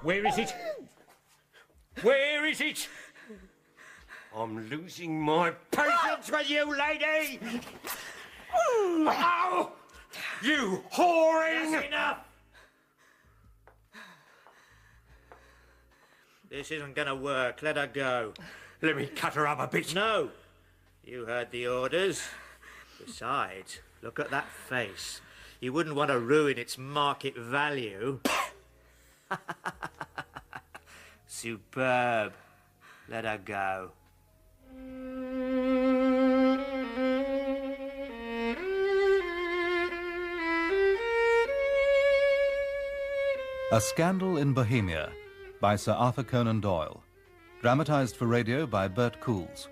Where is it? Where is it? I'm losing my patience with you, lady! Oh! You whoring! That's enough! This isn't going to work. Let her go. Let me cut her up a bit. No. You heard the orders. Besides, look at that face. You wouldn't want to ruin its market value. Superb. Let her go. A Scandal in Bohemia by Sir Arthur Conan Doyle. Dramatized for radio by Bert Coules.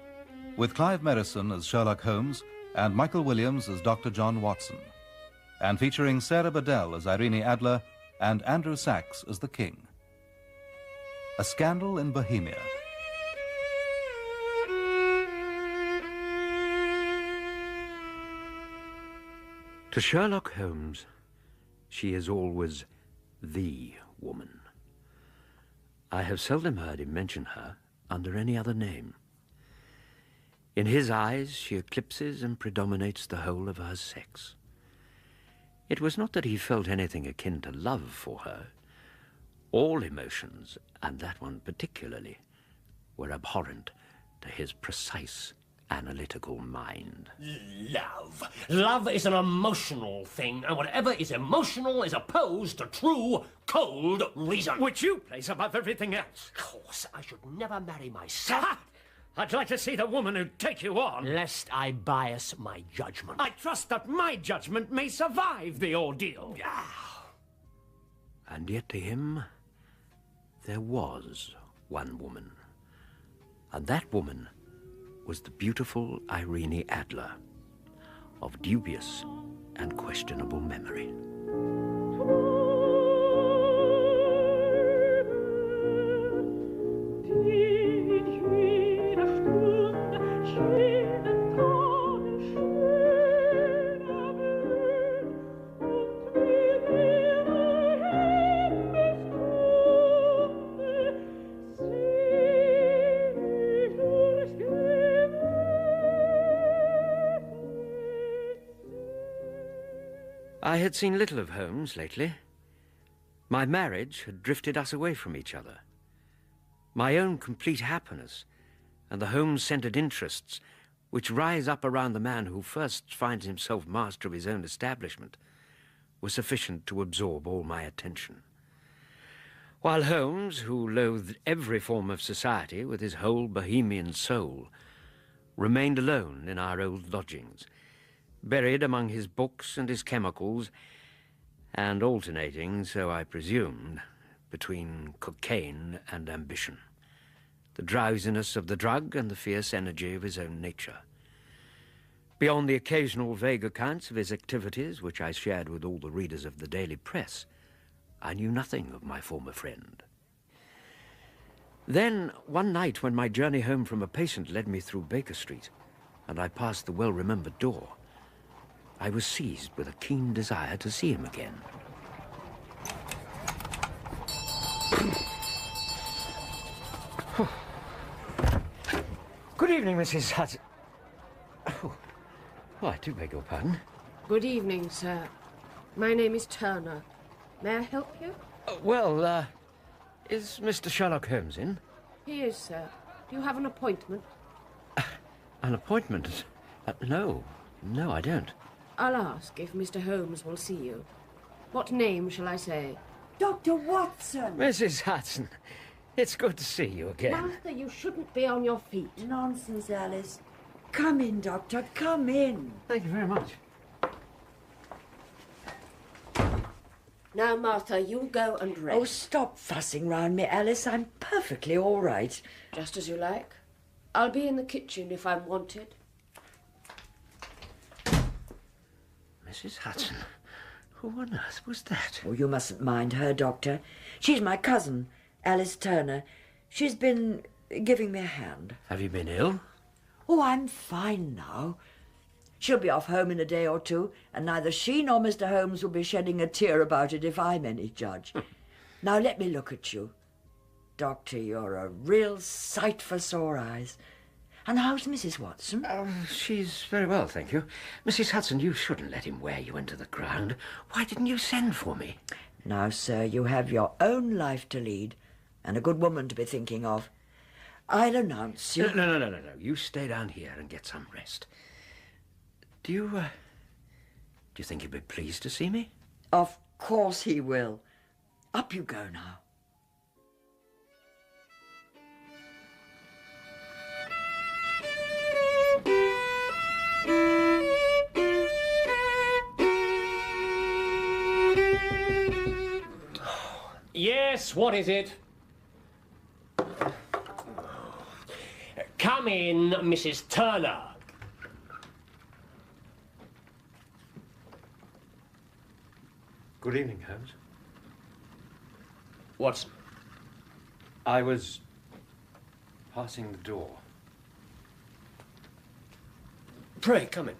With Clive Merrison as Sherlock Holmes and Michael Williams as Dr. John Watson. And featuring Sarah Bedell as Irene Adler and Andrew Sachs as the King. A Scandal in Bohemia. To Sherlock Holmes, she is always the woman. I have seldom heard him mention her under any other name. In his eyes, she eclipses and predominates the whole of her sex. It was not that he felt anything akin to love for her. All emotions, and that one particularly, were abhorrent to his precise analytical mind. Love. Love is an emotional thing, and whatever is emotional is opposed to true, cold reason. Which you place above everything else. Of course, I should never marry myself. Ha! I'd like to see the woman who'd take you on. Lest I bias my judgment. I trust that my judgment may survive the ordeal. And yet to him, there was one woman. And that woman was the beautiful Irene Adler, of dubious and questionable memory. I had seen little of Holmes lately. My marriage had drifted us away from each other. My own complete happiness and the Holmes-centered interests which rise up around the man who first finds himself master of his own establishment were sufficient to absorb all my attention. While Holmes, who loathed every form of society with his whole bohemian soul, remained alone in our old lodgings, buried among his books and his chemicals, and alternating, so I presumed, between cocaine and ambition, the drowsiness of the drug and the fierce energy of his own nature. Beyond the occasional vague accounts of his activities, which I shared with all the readers of the daily press, I knew nothing of my former friend. Then, one night when my journey home from a patient led me through Baker Street, and I passed the well-remembered door, I was seized with a keen desire to see him again. Good evening, Mrs. Hudson. Oh, I do beg your pardon. Good evening, sir. My name is Turner. May I help you? Is Mr. Sherlock Holmes in? He is, sir. Do you have an appointment? An appointment? No, I don't. I'll ask if Mr. Holmes will see you. What name shall I say? Dr. Watson! Mrs. Hudson, it's good to see you again. Martha, you shouldn't be on your feet. Nonsense, Alice. Come in, Doctor, come in. Thank you very much. Now, Martha, you go and rest. Oh, stop fussing round me, Alice. I'm perfectly all right. Just as you like. I'll be in the kitchen if I'm wanted. Mrs. Hudson, who on earth was that? Oh, you mustn't mind her, Doctor. She's my cousin, Alice Turner. She's been giving me a hand. Have you been ill? Oh, I'm fine now. She'll be off home in a day or two, and neither she nor Mr. Holmes will be shedding a tear about it if I'm any judge. Now, let me look at you. Doctor, you're a real sight for sore eyes. And how's Mrs. Watson? She's very well, thank you. Mrs. Hudson, you shouldn't let him wear you into the ground. Why didn't you send for me? Now, sir, you have your own life to lead and a good woman to be thinking of. I'll announce you... No. You stay down here and get some rest. Do you think he'd be pleased to see me? Of course he will. Up you go now. Yes, what is it? Come in, Mrs. Turner. Good evening, Holmes. Watson. I was passing the door. Pray, come in.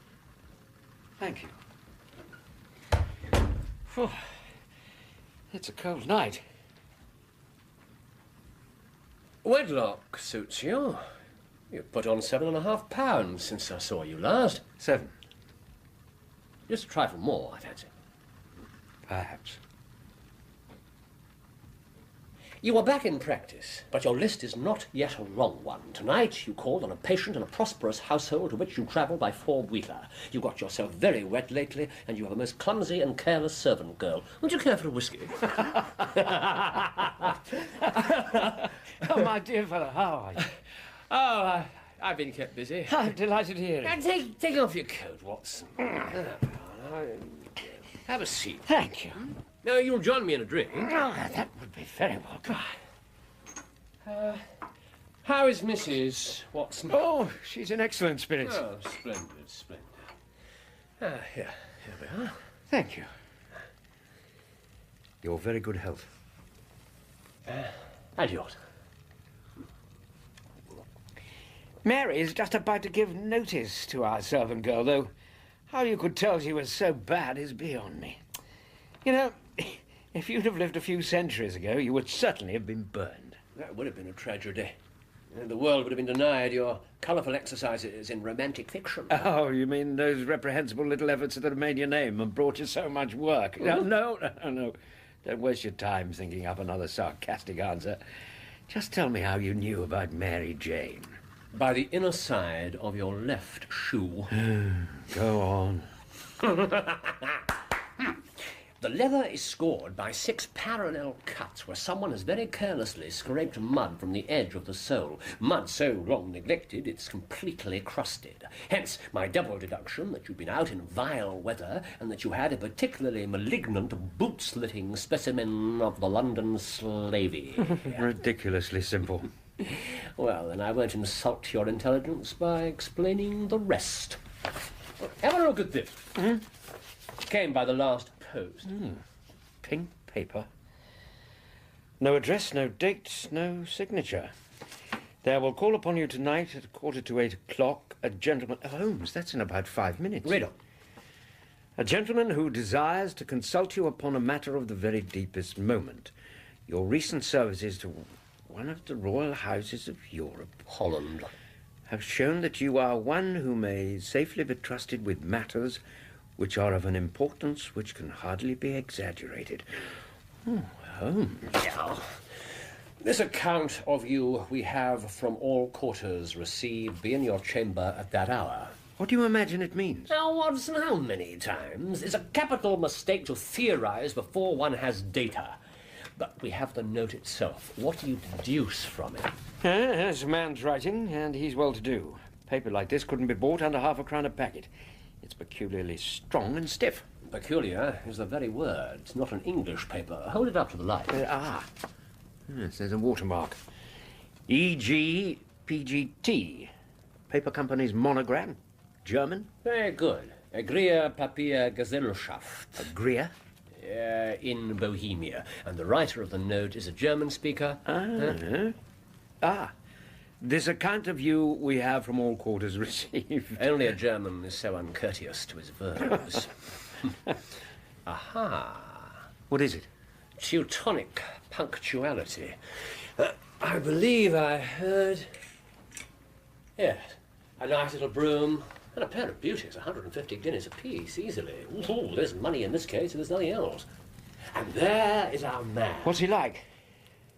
Thank you. Phew. It's a cold night. Wedlock suits you. You've put on 7.5 pounds since I saw you last. 7. Just a trifle more, I fancy. Perhaps. You are back in practice, but your list is not yet a wrong one. Tonight you called on a patient in a prosperous household to which you travel by 4-wheeler. You got yourself very wet lately, and you have a most clumsy and careless servant girl. Would you care for a whiskey? Oh, my dear fellow, how are you? Oh, I've been kept busy. I'm delighted to hear it. Take off your coat, Watson. Have a seat. Thank you. Now, you'll join me in a drink. Oh, that would be very welcome. How is Mrs. Watson? Oh, she's in excellent spirits. Oh, splendid, splendid. Here we are. Thank you. Your very good health. And yours. Mary's just about to give notice to our servant girl, though how you could tell she was so bad is beyond me. You know, if you'd have lived a few centuries ago, you would certainly have been burned. That would have been a tragedy. The world would have been denied your colourful exercises in romantic fiction. Oh, you mean those reprehensible little efforts that have made your name and brought you so much work? No. Don't waste your time thinking up another sarcastic answer. Just tell me how you knew about Mary Jane. By the inner side of your left shoe. Go on. The leather is scored by 6 parallel cuts where someone has very carelessly scraped mud from the edge of the sole. Mud so long neglected it's completely crusted. Hence my double deduction that you've been out in vile weather and that you had a particularly malignant boot-slitting specimen of the London slavey. Ridiculously simple. Well, then I won't insult your intelligence by explaining the rest. Have a look at this. Came by the last post. Pink paper. No address, no date, no signature. There will call upon you tonight at 7:45 a gentleman... Holmes, that's in about 5 minutes. Riddle. A gentleman who desires to consult you upon a matter of the very deepest moment. Your recent services to one of the royal houses of Europe, Holland, have shown that you are one who may safely be trusted with matters which are of an importance which can hardly be exaggerated. Holmes. Yeah. This account of you we have from all quarters received. Be in your chamber at that hour. What do you imagine it means? Now, Watson, how many times? It's a capital mistake to theorize before one has data. But we have the note itself. What do you deduce from it? It's a man's writing, and he's well-to-do. Paper like this couldn't be bought under £0.50 a packet. It's peculiarly strong and stiff. Peculiar is the very word. It's not an English paper. Hold it up to the light. Yes, there's a watermark. E.G. P.G.T. Paper company's monogram. German. Very good. Agria Papier Gesellschaft. Agria. In Bohemia. And the writer of the note is a German speaker. This account of you we have from all quarters received. Only a German is so uncourteous to his verbs. Aha. What is it? Teutonic punctuality. I believe I heard... Yes, a nice little broom and a pair of beauties, 150 guineas apiece, easily. Ooh, there's money in this case, and there's nothing else. And there is our man. What's he like?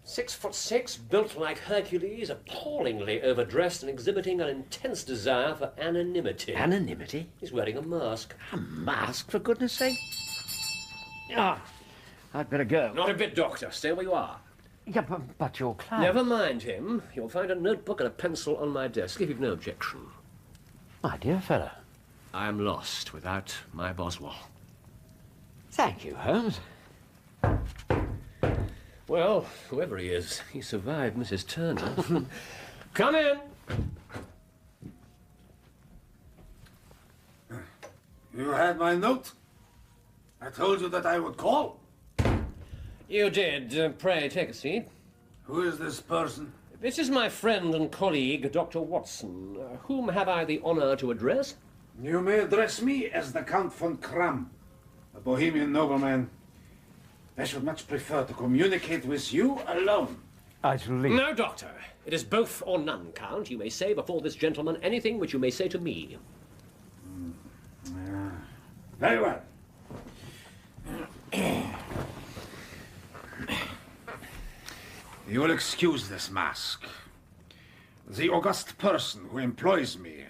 6'6", built like Hercules, appallingly overdressed and exhibiting an intense desire for anonymity. Anonymity? He's wearing a mask. A mask, for goodness sake? Ah, I'd better go. Not a bit, Doctor. Stay where you are. Yeah, but your client... Never mind him. You'll find a notebook and a pencil on my desk, if you've no objection. My dear fellow. I am lost without my Boswell. Thank you, Holmes. Well, whoever he is, he survived Mrs. Turner. Come in! You had my note? I told you that I would call. You did. Pray, take a seat. Who is this person? This is my friend and colleague, Dr. Watson. Whom have I the honor to address? You may address me as the Count von Kram, a Bohemian nobleman. I should much prefer to communicate with you alone. I shall leave. No, Doctor. It is both or none, Count. You may say before this gentleman anything which you may say to me. Very well. You will excuse this mask. The august person who employs me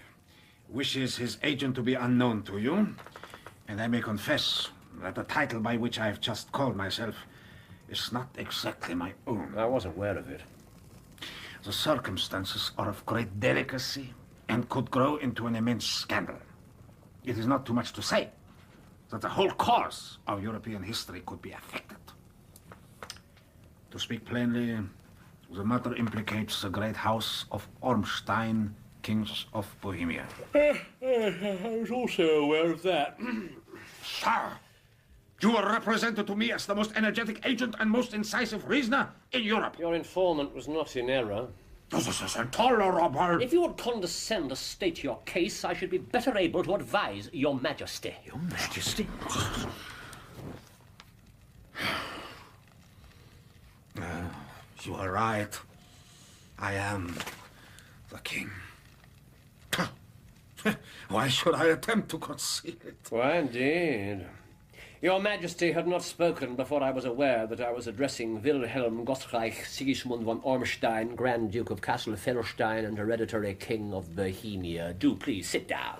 wishes his agent to be unknown to you, and I may confess that the title by which I have just called myself is not exactly my own. I wasn't aware of it. The circumstances are of great delicacy and could grow into an immense scandal. It is not too much to say that the whole course of European history could be affected. To speak plainly, the matter implicates the great house of Ormstein, kings of Bohemia. I was also aware of that. Sir, you were represented to me as the most energetic agent and most incisive reasoner in Europe. Your informant was not in error. This is intolerable. If you would condescend to state your case, I should be better able to advise your majesty. Your Majesty? You are right. I am the king. Why should I attempt to conceal it? Why, indeed. Your Majesty had not spoken before I was aware that I was addressing Wilhelm Gottreich Sigismund von Ormstein, Grand Duke of Kassel-Felstein and hereditary King of Bohemia. Do please sit down.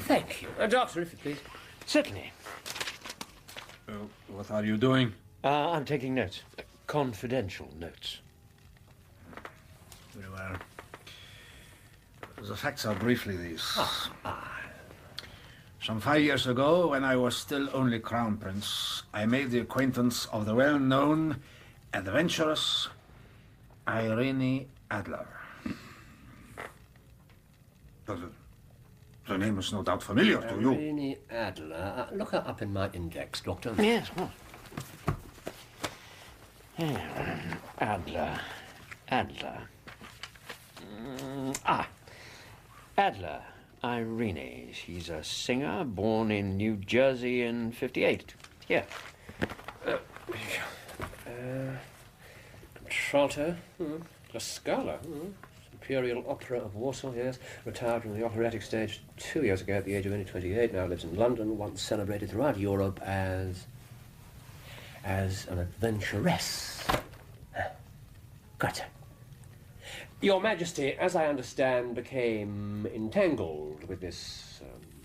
Thank you. Doctor, if you please. Certainly. What are you doing? I'm taking notes. Confidential notes. Very well. The facts are briefly these. Some 5 years ago, when I was still only Crown Prince, I made the acquaintance of the well-known, adventurous Irene Adler. The name is no doubt familiar to you. Irene Adler. Look her up in my index, Doctor. Yes, well. Adler. Adler. Irene. She's a singer, born in New Jersey in '58. Here. Contralto. La Scala. Imperial Opera of Warsaw, yes. Retired from the operatic stage 2 years ago at the age of only 28. Now lives in London, once celebrated throughout Europe as an adventuress. Gotcha. Your Majesty, as I understand, became entangled with this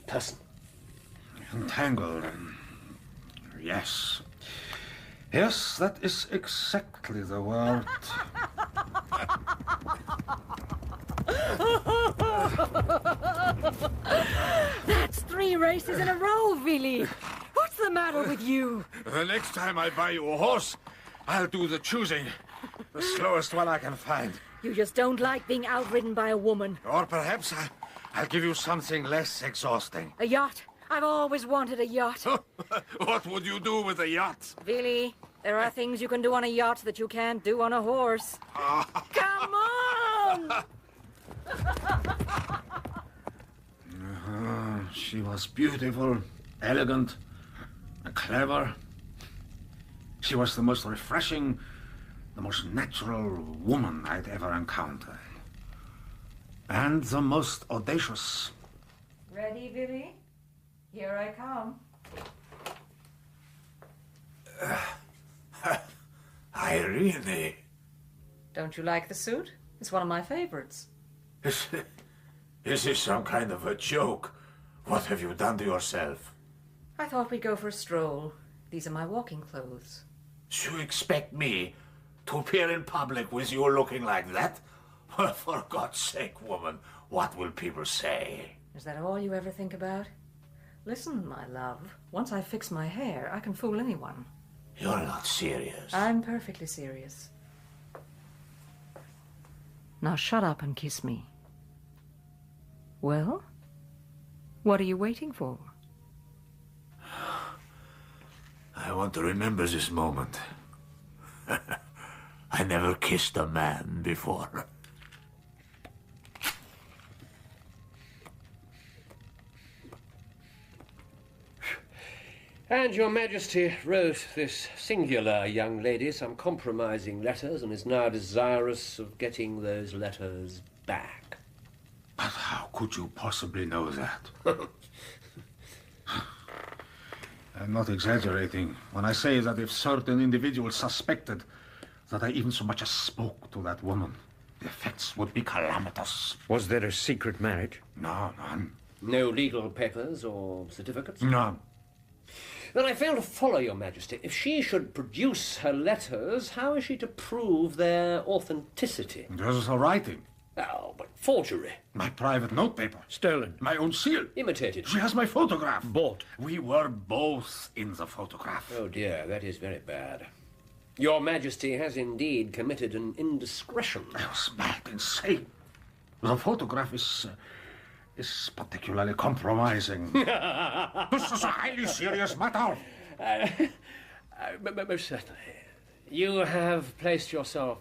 person. Entangled? Yes. Yes, that is exactly the word. That's 3 races in a row, Willy. What's the matter with you? The next time I buy you a horse, I'll do the choosing. The slowest one I can find. You just don't like being outridden by a woman. Or perhaps I'll give you something less exhausting. A yacht. I've always wanted a yacht. What would you do with a yacht? Willy, there are things you can do on a yacht that you can't do on a horse. Come on! She was beautiful, elegant, clever, She was the most refreshing, the most natural woman I'd ever encountered. And the most audacious. Ready, Billy? Here I come. Irene. Don't you like the suit? It's one of my favorites. Is this some kind of a joke? What have you done to yourself? I thought we'd go for a stroll. These are my walking clothes. You expect me to appear in public with you looking like that? For God's sake, woman, what will people say? Is that all you ever think about? Listen, my love, once I fix my hair, I can fool anyone. You're not serious. I'm perfectly serious. Now shut up and kiss me. Well? What are you waiting for? I want to remember this moment. I never kissed a man before. And Your Majesty wrote this singular young lady some compromising letters and is now desirous of getting those letters back. But how could you possibly know that? I'm not exaggerating when I say that if certain individuals suspected that I even so much as spoke to that woman, the effects would be calamitous. Was there a secret marriage? No, none. No legal papers or certificates? None. Then I fail to follow, Your Majesty. If she should produce her letters, how is she to prove their authenticity? There's a writing. Oh, but forgery. My private notepaper. Stolen. My own seal. Imitated. She has my photograph. Bought. We were both in the photograph. Oh dear, that is very bad. Your Majesty has indeed committed an indiscretion. I was mad, insane. The photograph is particularly compromising. This is a highly serious matter. Most certainly. You have placed yourself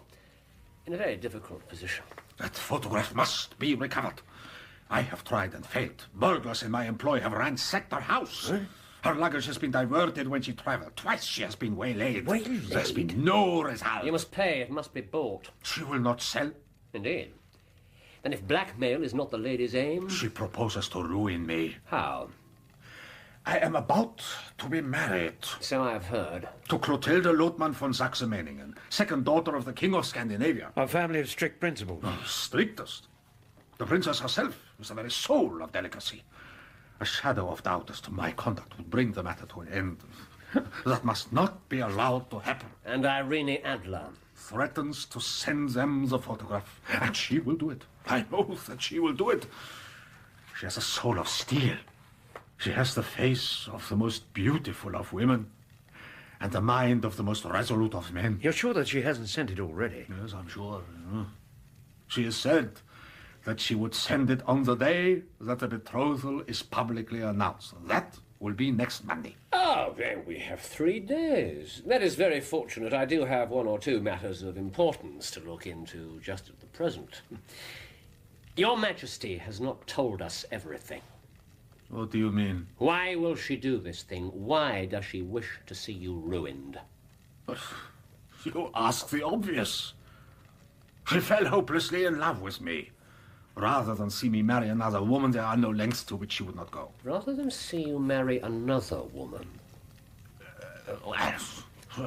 in a very difficult position. That photograph must be recovered. I have tried and failed. Burglars in my employ have ransacked her house. Her luggage has been diverted when she traveled. Twice she has been waylaid. Waylaid? There's been no result. You must pay. It must be bought. She will not sell. Indeed. Then if blackmail is not the lady's aim... She proposes to ruin me. How? I am about to be married. So I have heard. To Clotilde Lotman von Saxe-Meiningen, second daughter of the King of Scandinavia. A family of strict principles. Strictest. The princess herself is the very soul of delicacy. A shadow of doubt as to my conduct would bring the matter to an end. That must not be allowed to happen. And Irene Adler threatens to send them the photograph. And she will do it. I know that she will do it. She has a soul of steel. She has the face of the most beautiful of women and the mind of the most resolute of men. You're sure that she hasn't sent it already? Yes, I'm sure. She has said that she would send it on the day that the betrothal is publicly announced. That will be next Monday. Oh, then we have 3 days. That is very fortunate. I do have 1 or 2 matters of importance to look into just at the present. Your Majesty has not told us everything. What do you mean? Why will she do this thing? Why does she wish to see you ruined? But you ask the obvious. She fell hopelessly in love with me. Rather than see me marry another woman, there are no lengths to which she would not go. Rather than see you marry another woman?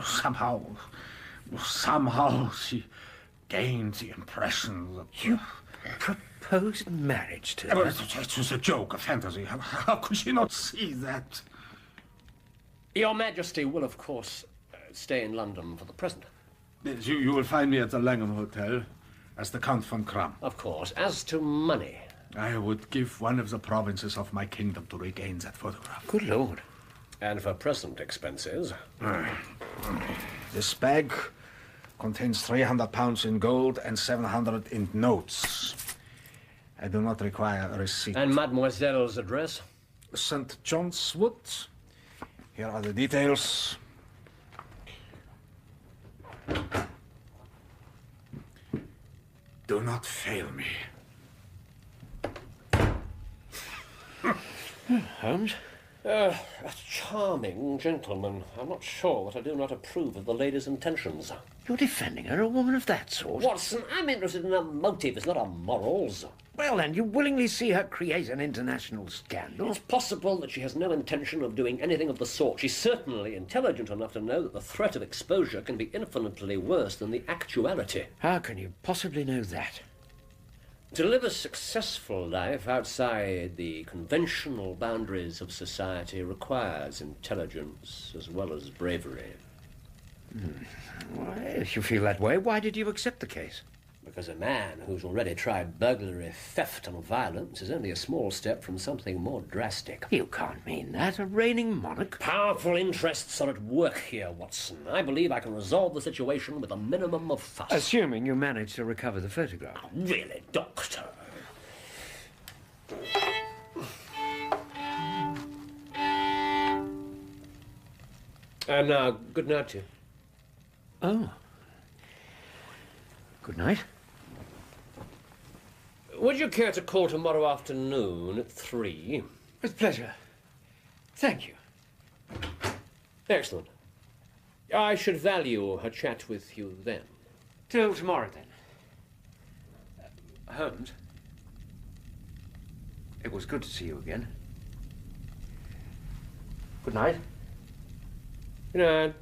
Somehow she gained the impression that... You proposed marriage to her? It was a joke, a fantasy. How could she not see that? Your Majesty will, of course, stay in London for the present. You will find me at the Langham Hotel as the Count von Kram. Of course. As to money... I would give one of the provinces of my kingdom to regain that photograph. Good Lord. And for present expenses... This bag contains 300 pounds in gold and 700 in notes. I do not require a receipt. And Mademoiselle's address? St. John's Wood. Here are the details. Do not fail me. Holmes? A charming gentleman. I'm not sure that I do not approve of the lady's intentions. You're defending her, a woman of that sort? Watson, I'm interested in her motives, not her morals. Well, then, you willingly see her create an international scandal? It's possible that she has no intention of doing anything of the sort. She's certainly intelligent enough to know that the threat of exposure can be infinitely worse than the actuality. How can you possibly know that? To live a successful life outside the conventional boundaries of society requires intelligence as well as bravery. Well, if you feel that way, why did you accept the case? Because a man who's already tried burglary, theft and violence is only a small step from something more drastic. You can't mean that. A reigning monarch? Powerful interests are at work here, Watson. I believe I can resolve the situation with a minimum of fuss. Assuming you manage to recover the photograph. Oh, really, Doctor? And now, good night to you. Oh. Good night. Would you care to call tomorrow afternoon at 3? With pleasure. Thank you. Excellent. I should value her chat with you then. Till tomorrow, then. Holmes, it was good to see you again. Good night. Good night.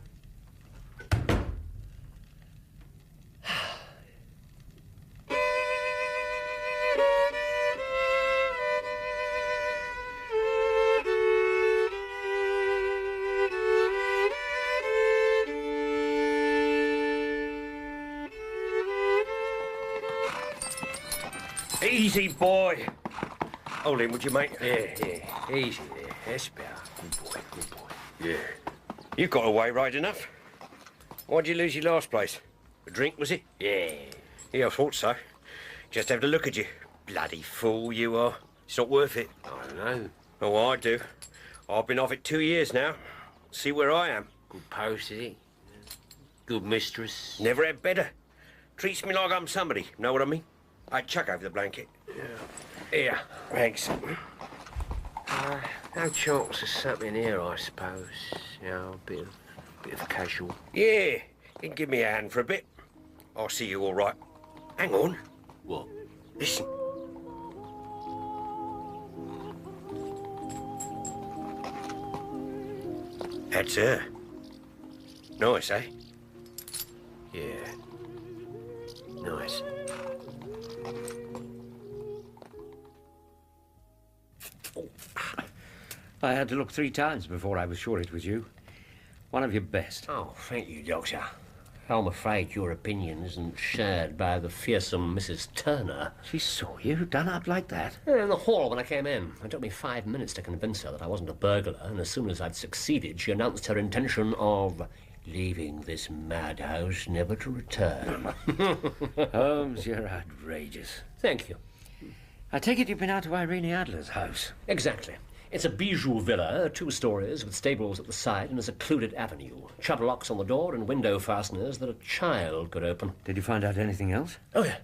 Easy, boy. Hold him, would you, mate? Yeah. Easy there. That's better. Good boy. Yeah. You got away right enough. Why'd you lose your last place? A drink, was it? Yeah, I thought so. Just have to look at you. Bloody fool you are. It's not worth it. I don't know. Oh, I do. I've been off it 2 years now. See where I am. Good post, is it? Good mistress. Never had better. Treats me like I'm somebody. Know what I mean? I'd chuck over the blanket. Here. Thanks. No chance of something here, I suppose. You know, a bit of casual. Yeah. You can give me a hand for a bit. I'll see you all right. Hang on. What? Listen. That's her. Nice, eh? Yeah. Nice. I had to look 3 times before I was sure it was you. One of your best. Oh, thank you, Doctor. I'm afraid your opinion isn't shared by the fearsome Mrs. Turner. She saw you done up like that? In the hall when I came in. It took me 5 minutes to convince her that I wasn't a burglar, and as soon as I'd succeeded, she announced her intention of leaving this madhouse never to return. Holmes, you're outrageous. Thank you. I take it you've been out to Irene Adler's house. Exactly. It's a bijou villa, 2 stories, with stables at the side and a secluded avenue. Shut locks on the door and window fasteners that a child could open. Did you find out anything else? Oh, yes.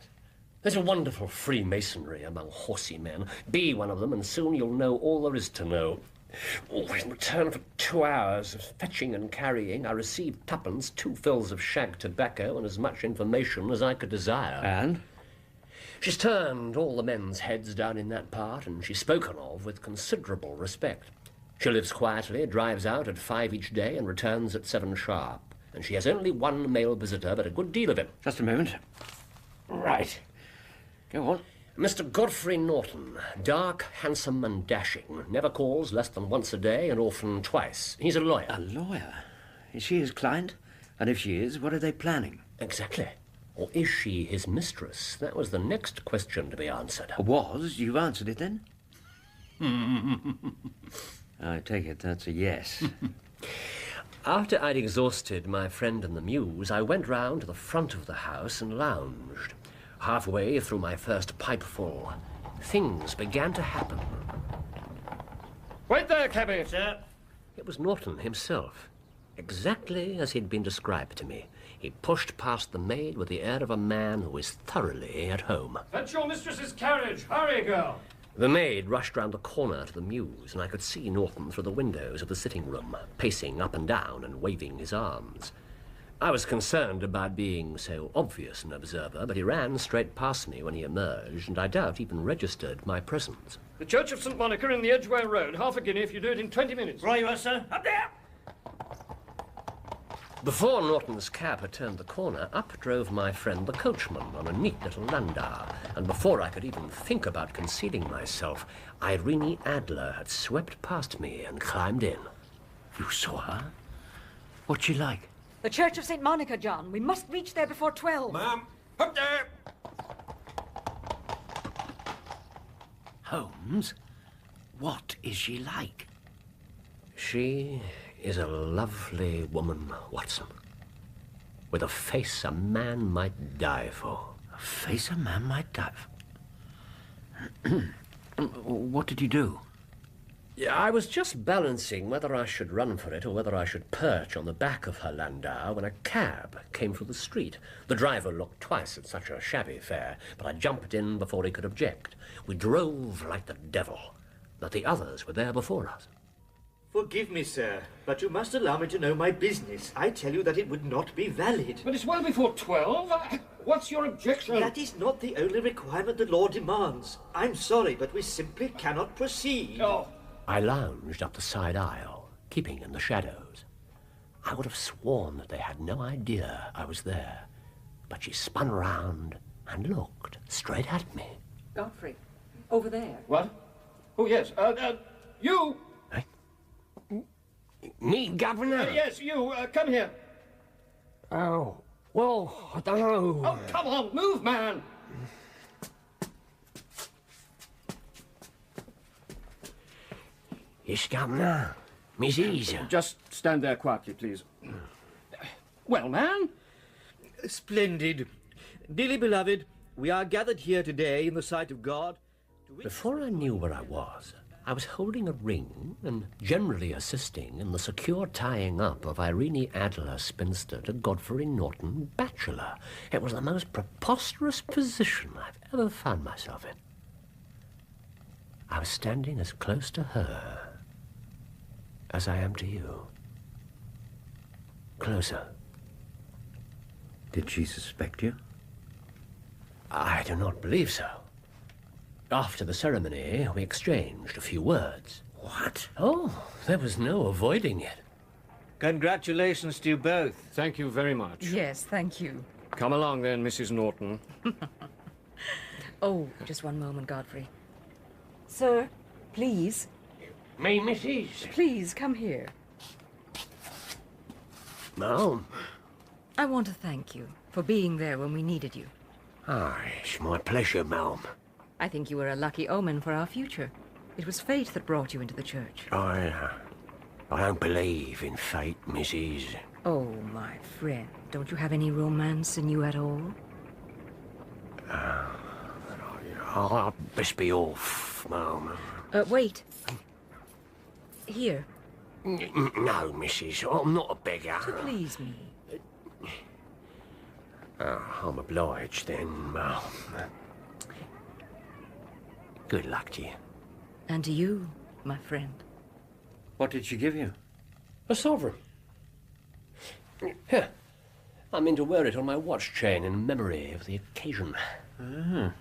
There's a wonderful Freemasonry among horsey men. Be one of them, and soon you'll know all there is to know. Oh, in return for 2 hours of fetching and carrying, I received 2pence, 2 fills of shag tobacco, and as much information as I could desire. And? She's turned all the men's heads down in that part, and she's spoken of with considerable respect. She lives quietly, drives out at 5 each day, and returns at 7 sharp. And she has only 1 male visitor, but a good deal of him. Just a moment. Right. Go on. Mr. Godfrey Norton, dark, handsome and dashing. Never calls less than once a day, and often twice. He's a lawyer. A lawyer? Is she his client? And if she is, what are they planning? Exactly. Or is she his mistress? That was the next question to be answered. Was? You've answered it then? I take it that's a yes. After I'd exhausted my friend and the muse, I went round to the front of the house and lounged. Halfway through my first pipeful, things began to happen. Wait there, cabby, sir. It was Norton himself, exactly as he'd been described to me. He pushed past the maid with the air of a man who is thoroughly at home. Fetch your mistress's carriage. Hurry, girl. The maid rushed round the corner to the mews, and I could see Norton through the windows of the sitting room, pacing up and down and waving his arms. I was concerned about being so obvious an observer, but he ran straight past me when he emerged, and I doubt even registered my presence. The Church of St. Monica in the Edgware Road. Half a guinea if you do it in 20 minutes. Right you are, sir. Up there! Before Norton's cab had turned the corner, up drove my friend the coachman on a neat little landau, and before I could even think about concealing myself, Irene Adler had swept past me and climbed in. You saw her? What's she like? The Church of St. Monica, John. We must reach there before 12. Ma'am, up there! Holmes? What is she like? She is a lovely woman, Watson, with a face a man might die for. A face a man might die for? What did you do? Yeah, I was just balancing whether I should run for it or whether I should perch on the back of her landau when a cab came through the street. The driver looked twice at such a shabby fare, but I jumped in before he could object. We drove like the devil, but the others were there before us. Forgive me, sir, but you must allow me to know my business. I tell you that it would not be valid. But it's well before 12. What's your objection? That is not the only requirement the law demands. I'm sorry, but we simply cannot proceed. Oh. I lounged up the side aisle, keeping in the shadows. I would have sworn that they had no idea I was there, but she spun round and looked straight at me. Godfrey, over there. What? Oh, yes. You! Me, Governor? Yes, you. Come here. Oh, well, I don't know. Oh, come on, move, man! Yes, Governor. Mrs. Just stand there quietly, please. Well, man? Splendid. Dearly beloved, we are gathered here today in the sight of God. Before I knew where I was holding a ring and generally assisting in the secure tying up of Irene Adler, spinster, to Godfrey Norton, bachelor. It was the most preposterous position I've ever found myself in. I was standing as close to her as I am to you. Closer. Did she suspect you? I do not believe so. After the ceremony, we exchanged a few words. What? Oh, there was no avoiding it. Congratulations to you both. Thank you very much. Yes, thank you. Come along then, Mrs. Norton. Oh, just one moment, Godfrey. Sir, please. Me, Mrs. Please, come here. Ma'am. I want to thank you for being there when we needed you. Ah, it's my pleasure, ma'am. I think you were a lucky omen for our future. It was fate that brought you into the church. I don't believe in fate, Mrs. Oh, my friend, don't you have any romance in you at all? I'll best be off, ma'am. Wait. Here. No, Mrs. I'm not a beggar. To please me. I'm obliged then, ma'am. Good luck to you. And to you, my friend. What did she give you? A sovereign. Here. I mean to wear it on my watch chain in memory of the occasion. Ah.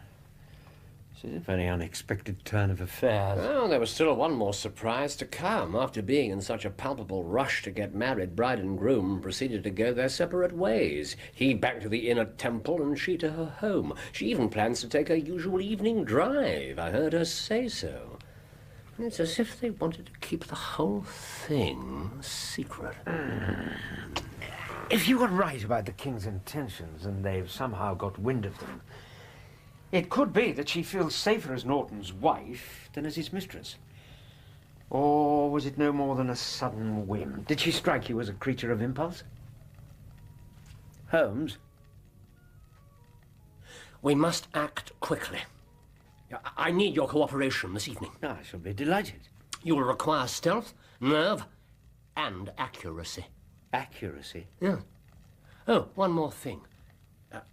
This is a very unexpected turn of affairs. Well, there was still one more surprise to come. After being in such a palpable rush to get married, bride and groom proceeded to go their separate ways. He back to the inner temple and she to her home. She even plans to take her usual evening drive. I heard her say so. It's as if they wanted to keep the whole thing secret. If you were right about the king's intentions and they've somehow got wind of them, it could be that she feels safer as Norton's wife than as his mistress. Or was it no more than a sudden whim? Did she strike you as a creature of impulse? Holmes? We must act quickly. I need your cooperation this evening. I shall be delighted. You will require stealth, nerve, and accuracy. Accuracy? Yeah. Oh, one more thing.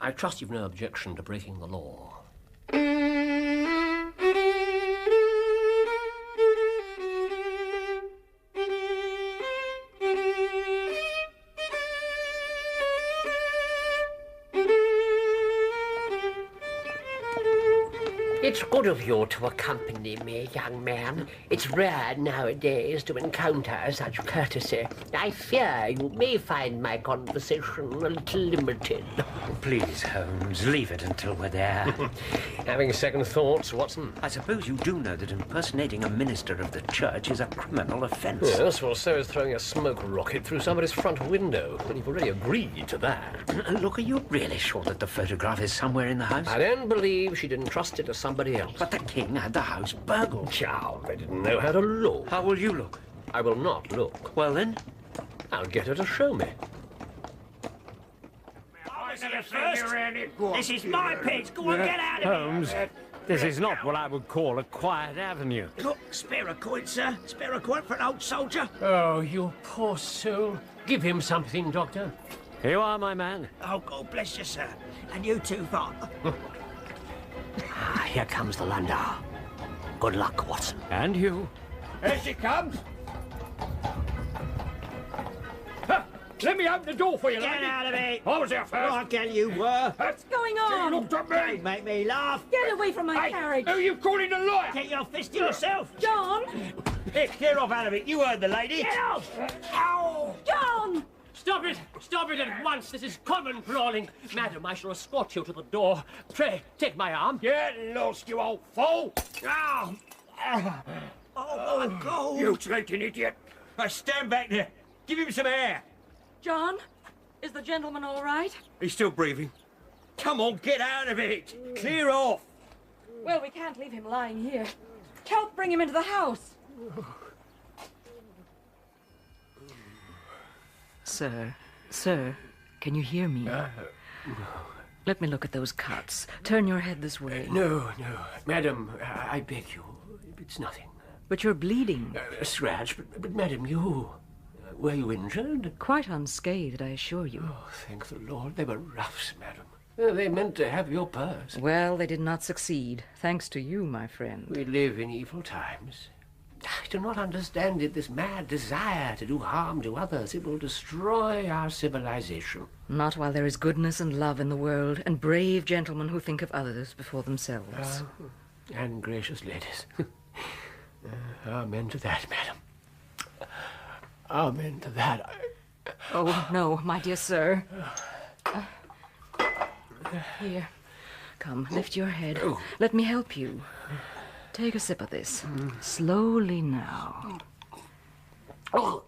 I trust you've no objection to breaking the law. It's good of you to accompany me, young man. It's rare nowadays to encounter such courtesy. I fear you may find my conversation a little limited. Please, Holmes, leave it until we're there. Having second thoughts, Watson? I suppose you do know that impersonating a minister of the church is a criminal offence. Yes, well, so is throwing a smoke rocket through somebody's front window. But you've already agreed to that. Look, are you really sure that the photograph is somewhere in the house? I don't believe she'd entrust it to somebody else. But the king had the house burgled. Chow, they didn't know how to look. How will you look? I will not look. Well, then? I'll get her to show me. This is my pit. Go on, get out of Holmes, this is not what I would call a quiet avenue. Look, spare a coin, sir. Spare a coin for an old soldier. Oh, you poor soul. Give him something, Doctor. Here you are, my man. Oh, God bless you, sir. And you too, Father. Here comes the landau. Good luck, Watson. And you. Here she comes. Let me open the door for you, Get lady. out of it. I was here first. I tell you were. What's going on? She looked at me. Don't make me laugh. Get away from my carriage. Who are you calling a liar? Get your fist to yourself. John! Here, clear off out of it. You heard the lady. Get off! Ow! John! Stop it! Stop it at once! This is common brawling. Madam, I shall escort you to the door. Pray, take my arm. Get lost, you old fool. Ow! Oh, my God. You slinking idiot. Now, stand back there. Give him some air. John, is the gentleman all right? He's still breathing. Come on, get out of it. Clear off. Well, we can't leave him lying here. Help bring him into the house. Sir, can you hear me? Let me look at those cuts. Turn your head this way. No. Madam, I beg you. It's nothing. But you're bleeding. A scratch, but madam, you... were you injured? Quite unscathed, I assure you. Oh, thank the Lord. They were roughs, madam. They meant to have your purse. Well, they did not succeed, thanks to you, my friend. We live in evil times. I do not understand it, this mad desire to do harm to others. It will destroy our civilization. Not while there is goodness and love in the world, and brave gentlemen who think of others before themselves. And gracious ladies. Amen to that, madam. Amen to that. Oh, no, my dear sir. Here. Come, lift your head. Let me help you. Take a sip of this. Slowly now. Oh,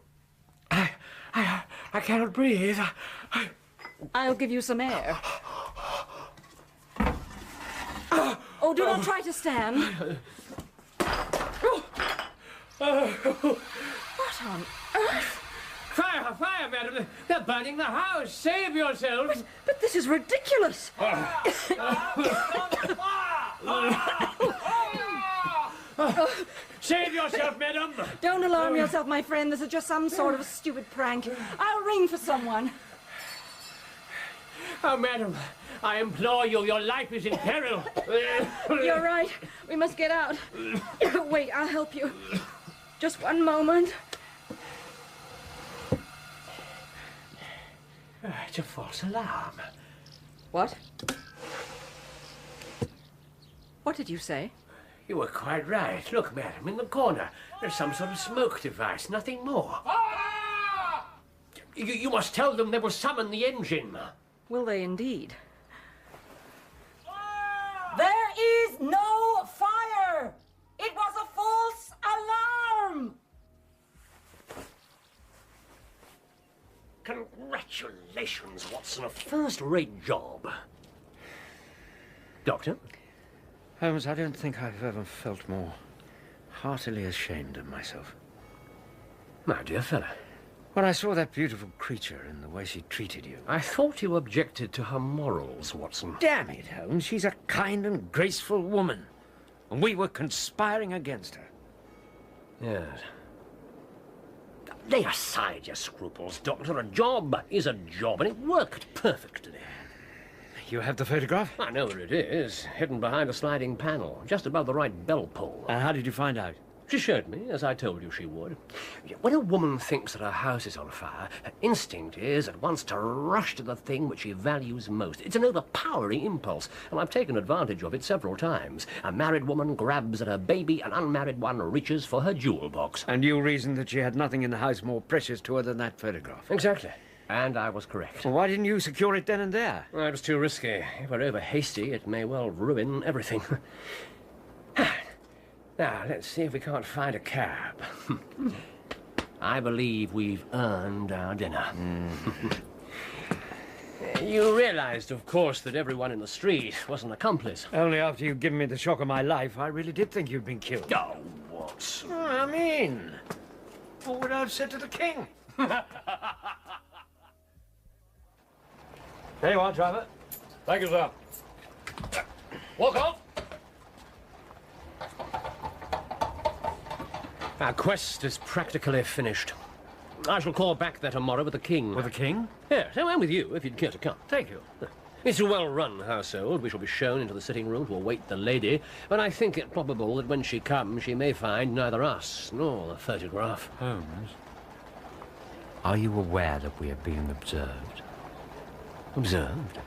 I cannot breathe. I'll give you some air. Oh, do not try to stand. What on earth? Fire, madam! They're burning the house! Save yourselves! But this is ridiculous! Save yourself, madam! Don't alarm yourself, my friend. This is just some sort of a stupid prank. I'll ring for someone. Oh, madam, I implore you, your life is in peril. You're right. We must get out. Wait, I'll help you. Just one moment. It's a false alarm. What? What did you say? You were quite right. Look, madam, in the corner. There's some sort of smoke device, nothing more. You must tell them they will summon the engine. Will they indeed? There is no fire! It was a false alarm! Congratulations, Watson. A first-rate job. Doctor? Holmes, I don't think I've ever felt more heartily ashamed of myself. My dear fellow. When I saw that beautiful creature and the way she treated you. I thought you objected to her morals, Watson. Damn it, Holmes. She's a kind and graceful woman. And we were conspiring against her. Yes. Lay aside your scruples, Doctor. A job is a job, and it worked perfectly. You have the photograph? I know where it is. Hidden behind a sliding panel, just above the right bell pull. And how did you find out? She showed me, as I told you she would. When a woman thinks that her house is on fire, her instinct is at once to rush to the thing which she values most. It's an overpowering impulse, and I've taken advantage of it several times. A married woman grabs at her baby, an unmarried one reaches for her jewel box. And you reasoned that she had nothing in the house more precious to her than that photograph. Exactly. And I was correct. Well, why didn't you secure it then and there? Well, it was too risky. If we're over hasty, it may well ruin everything. Now, let's see if we can't find a cab. I believe we've earned our dinner. You realized, of course, that everyone in the street was an accomplice. Only after you'd given me the shock of my life, I really did think you'd been killed. Oh, what? I mean, what would I have said to the king? There you are, driver. Thank you, sir. Walk on. Our quest is practically finished. I shall call back there tomorrow with the king. With the king? Yes, and with you, if you'd care to come. Thank you. It's a well-run household. We shall be shown into the sitting room to await the lady, but I think it probable that when she comes, she may find neither us nor the photograph. Holmes, are you aware that we are being observed? Observed?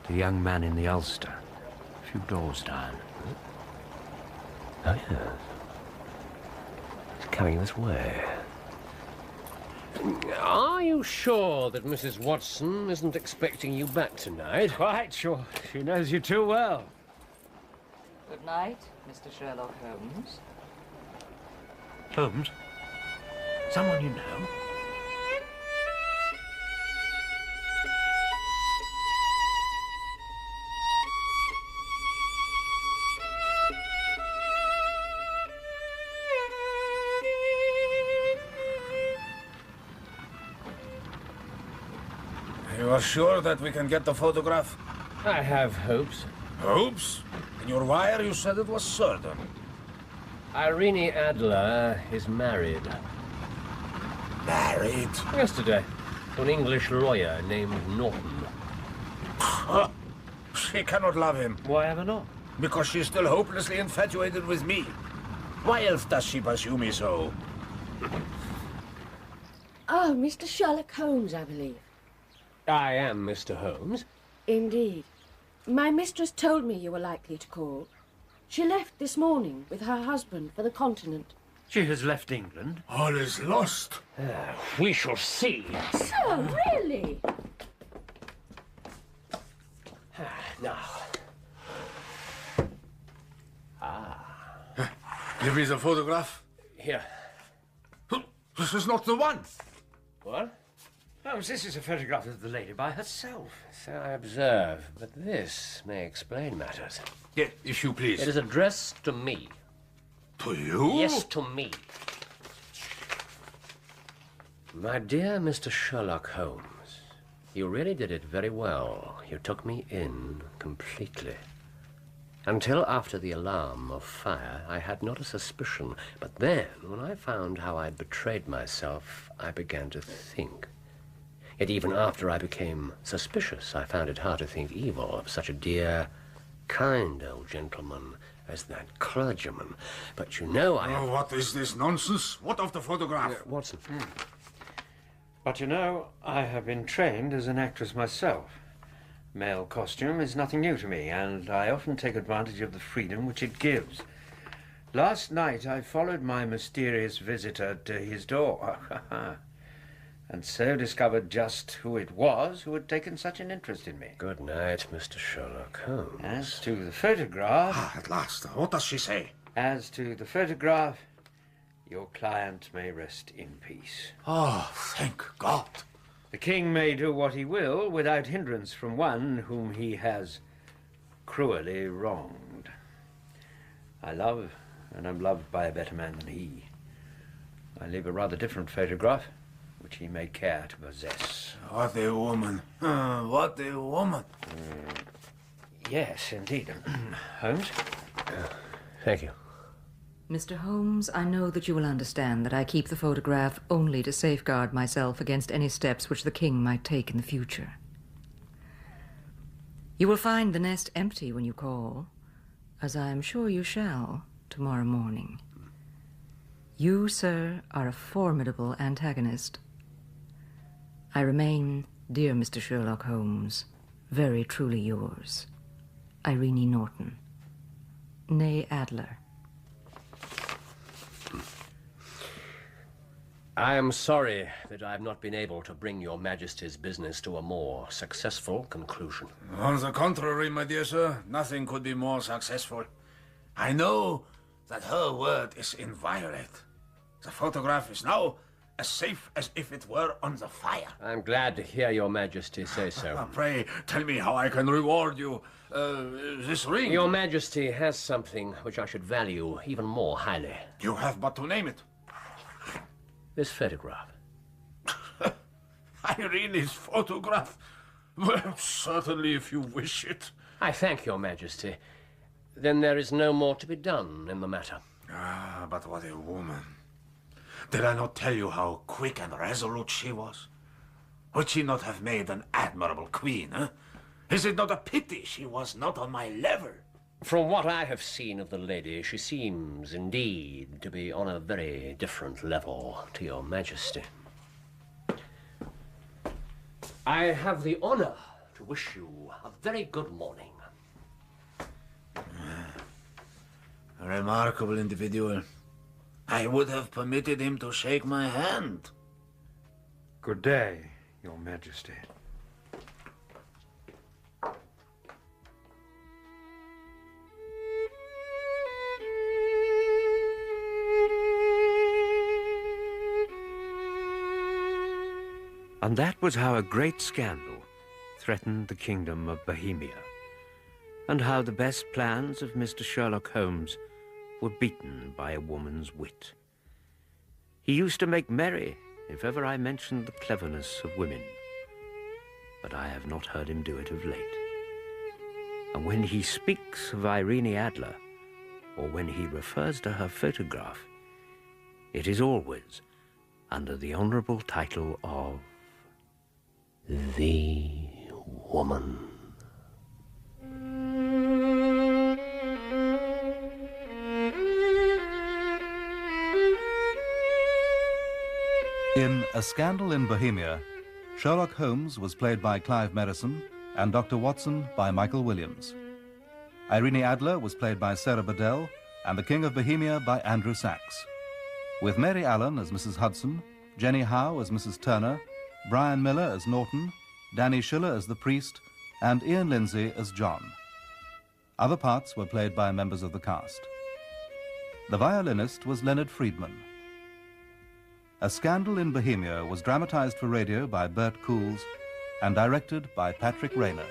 The young man in the ulster, a few doors down. Oh, yes. It's coming this way. Are you sure that Mrs. Watson isn't expecting you back tonight? Quite sure. She knows you too well. Good night, Mr. Sherlock Holmes. Holmes? Someone you know? You are sure that we can get the photograph? I have hopes. Hopes? In your wire you said it was certain. Irene Adler is married. Married? Yesterday, to an English lawyer named Norton. She cannot love him. Why ever not? Because she's still hopelessly infatuated with me. Why else does she pursue me so? Oh, Mr. Sherlock Holmes, I believe. I am Mr. Holmes. Indeed. My mistress told me you were likely to call. She left this morning with her husband for the continent. She has left England. All is lost. We shall see. Sir, really? Now. Give me the photograph. Here. This is not the one. What? Holmes, this is a photograph of the lady by herself. So I observe, but this may explain matters. Yeah, if you please. It is addressed to me. To you? Yes, to me. My dear Mr. Sherlock Holmes, you really did it very well. You took me in completely. Until after the alarm of fire, I had not a suspicion. But then, when I found how I'd betrayed myself, I began to think. Yet even after I became suspicious, I found it hard to think evil of such a dear, kind old gentleman as that clergyman. But you know I have... Oh, what is this nonsense? What of the photograph? Watson. But you know, I have been trained as an actress myself. Male costume is nothing new to me, and I often take advantage of the freedom which it gives. Last night I followed my mysterious visitor to his door, and so discovered just who it was who had taken such an interest in me. Good night, Mr. Sherlock Holmes. As to the photograph... At last. What does she say? As to the photograph, your client may rest in peace. Oh, thank God. The king may do what he will without hindrance from one whom he has cruelly wronged. I love and am loved by a better man than he. I leave a rather different photograph, which he may care to possess. What a woman. What a woman. Yes, indeed. Holmes? Thank you. Mr. Holmes, I know that you will understand that I keep the photograph only to safeguard myself against any steps which the king might take in the future. You will find the nest empty when you call, as I am sure you shall tomorrow morning. You, sir, are a formidable antagonist. I remain, dear Mr. Sherlock Holmes, very truly yours, Irene Norton, née Adler. I am sorry that I have not been able to bring your Majesty's business to a more successful conclusion. On the contrary, my dear sir, nothing could be more successful. I know that her word is inviolate. The photograph is now as safe as if it were on the fire. I'm glad to hear your Majesty say so. Pray, tell me how I can reward you. This ring... Your Majesty has something which I should value even more highly. You have but to name it. This photograph. Irene's photograph? Well, certainly, if you wish it. I thank your Majesty. Then there is no more to be done in the matter. Ah, but what a woman. Did I not tell you how quick and resolute she was? Would she not have made an admirable queen, eh? Is it not a pity she was not on my level? From what I have seen of the lady, she seems indeed to be on a very different level to your Majesty. I have the honor to wish you a very good morning. A remarkable individual. I would have permitted him to shake my hand. Good day, Your Majesty. And that was how a great scandal threatened the kingdom of Bohemia, and how the best plans of Mr. Sherlock Holmes were beaten by a woman's wit. He used to make merry if ever I mentioned the cleverness of women, but I have not heard him do it of late. And when he speaks of Irene Adler, or when he refers to her photograph, it is always under the honorable title of the woman. In A Scandal in Bohemia, Sherlock Holmes was played by Clive Merrison and Dr. Watson by Michael Williams. Irene Adler was played by Sarah Bedell and the King of Bohemia by Andrew Sachs, with Mary Allen as Mrs. Hudson, Jenny Howe as Mrs. Turner, Brian Miller as Norton, Danny Schiller as the priest, and Ian Lindsay as John. Other parts were played by members of the cast. The violinist was Leonard Friedman. A Scandal in Bohemia was dramatized for radio by Bert Coules and directed by Patrick Rayner.